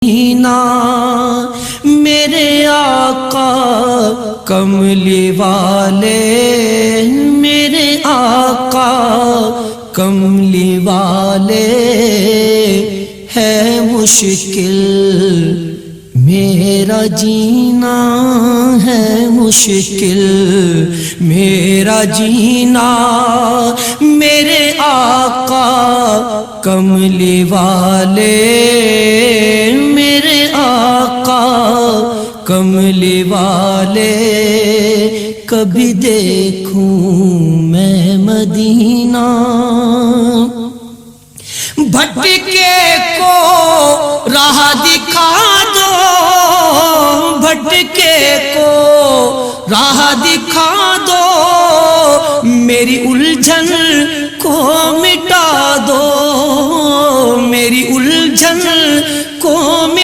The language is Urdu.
مدینہ میرے آقا کملی والے، میرے آقا کملی والے، ہے مشکل میرا جینا، ہے مشکل میرا جینا، میرے آقا کملی والے، میرے آقا کملی والے، کبھی دیکھوں میں مدینہ، بھٹکے کو راہ دکھا دو، بھٹکے کو راہ دکھا دو، میری الجھن کو مٹا دو، میری الجھن